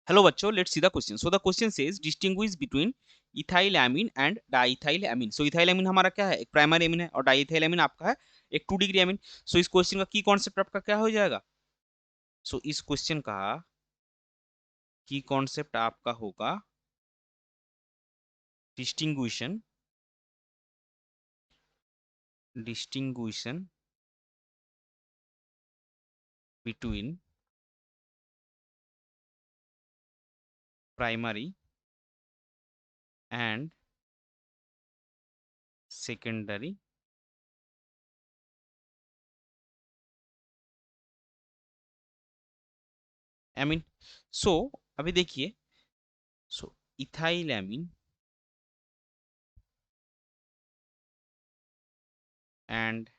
Hello बच्चों, let's see the question. So the question says distinguish between ethylamine and diethylamine. So ethylamine हमारा क्या है, एक primary amine है, और डाइथाइलामीन आपका है एक 2 डिग्री एमिन. सो इस क्वेश्चन का की कॉन्सेप्ट आपका क्या हो जाएगा? सो इस क्वेश्चन का की कॉन्सेप्ट आपका होगा distinction between primary and secondary amine. So अभी देखिए, so ethylamine and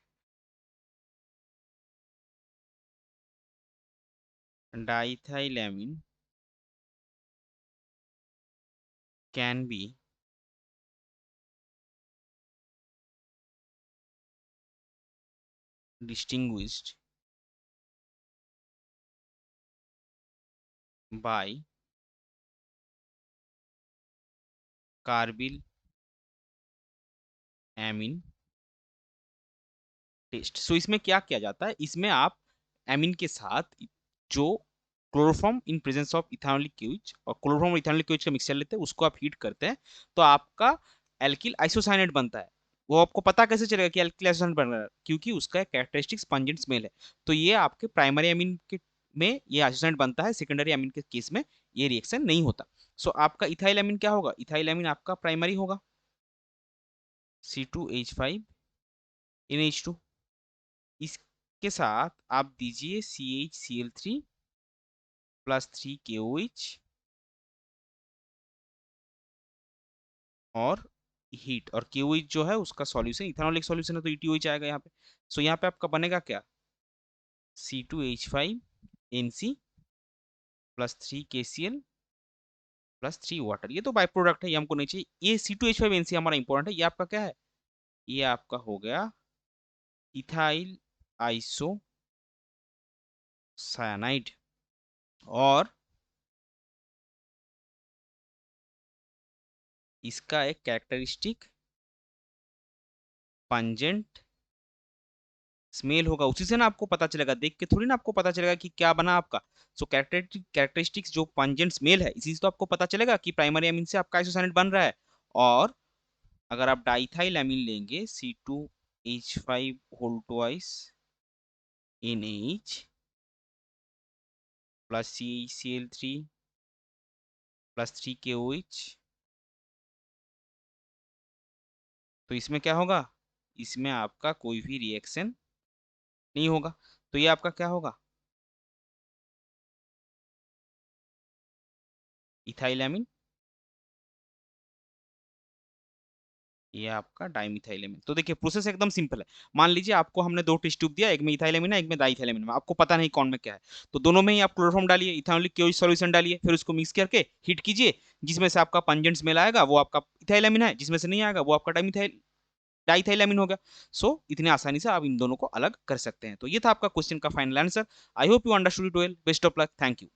diethylamine can be distinguished by carbylamine test. So इसमें क्या किया जाता है, इसमें आप एमिन के साथ जो chloroform in presence of ethanolic क्यूज और क्लोरोफॉर्म और इथेनॉलिक क्यूज का मिक्सचर लेते हैं, उसको आप हीट करते हैं तो आपका एल्किल आइसोसाइनेट बनता है. वो आपको पता कैसे चलेगा कि एल्किल आइसोसाइनेट बन रहा है? क्योंकि उसका कैरेक्टरिस्टिक पंजेंट स्मेल है. तो ये आपके प्राइमरी एमिन के में ये आइसोसाइनेट बनता है, सेकेंडरी एमिन के केस में ये रिएक्शन नहीं होता. सो आपका इथाइल एमिन क्या होगा? इथाइल एमिन आपका प्राइमरी होगा, C2H5 NH2. इसके साथ आप दीजिए CHCl3 प्लस 3KOH और हीट, और KOH जो है उसका सॉल्यूशन इथेनॉल एक सॉल्यूशन है तो ETOH आएगा यहाँ पे. सो यहाँ पे आपका बनेगा क्या? C2H5NC plus 3KCl plus 3 water. ये तो बाय प्रोडक्ट है, ये हमको नहीं चाहिए. ये C2H5NC हमारा इंपॉर्टेंट है. ये आपका क्या है? ये आपका हो गया इथाइल आइसो साइनाइड. और इसका एक कैरेक्टरिस्टिक पंजेंट स्मेल होगा. उसी से ना आपको पता चलेगा, देख के थोड़ी ना आपको पता चलेगा कि क्या बना आपका. सो कैरेक्टरिस्टिक्स जो पंजेंट स्मेल है, इसी से तो आपको पता चलेगा कि प्राइमरी एमिन से आपका आइसोसाइनेट बन रहा है. और अगर आप डाइथाइल एमिन लेंगे C2H5 whole twice NH plus CHCl3 plus 3KOH, तो इसमें क्या होगा? इसमें आपका कोई भी रिएक्शन नहीं होगा. तो ये आपका क्या होगा? Ethyl amine. ये आपका डाइमिथाइलेमिन. तो देखिए प्रोसेस एकदम सिंपल है. मान लीजिए आपको हमने दो टेस्ट ट्यूब दिया, एक में इथाइलेमिन है एक में डाइथाइलेमिन है, आपको पता नहीं कौन में क्या है. तो दोनों में ही आप क्लोरोफॉर्म डालिए, इथेनॉलिक क्योज सॉल्यूशन डालिए, फिर उसको मिक्स करके हीट कीजिए. जिसमें से आपका पंजेंट स्मेल आएगा वो आपका इथाइलेमिन है, जिसमें से नहीं आएगा वो आपका डाइथाइलेमिन हो गया. सो इतने आसानी से आप इन दोनों को अलग कर सकते हैं. तो ये था आपका क्वेश्चन का final answer. I hope you understood it well. Best of luck. Thank you.